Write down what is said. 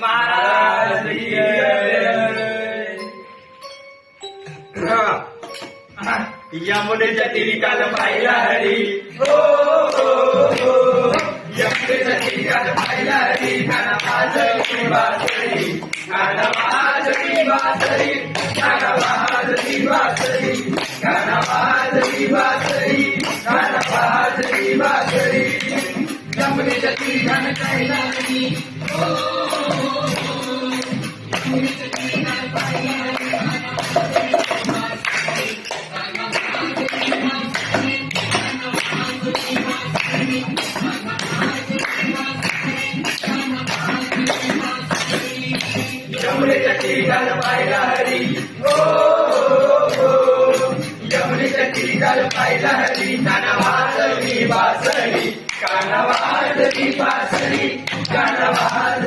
महाराज की जय. यमुनेच्या तीरी काल पाहिला हरी हो यमुनेच्या तीरी काल पाहिला हरी गाणं वाजली बासरी गाणं वाजली बासरी गाणं वाजली बासरी गाणं वाजली बासरी गाणं वाजली बासरी यमुनेच्या तीरी गाणं पाहिला हरी हो यमुनेच्या तीरी गाणं पाहिला हरी यमुनेच्या तीरी गाणं पाहिला हरी हो यमुनेच्या तीरी गाणं पाहिला हरी गाणं वाजली बासरी गाणं वाजली बासरी गाणं वाजली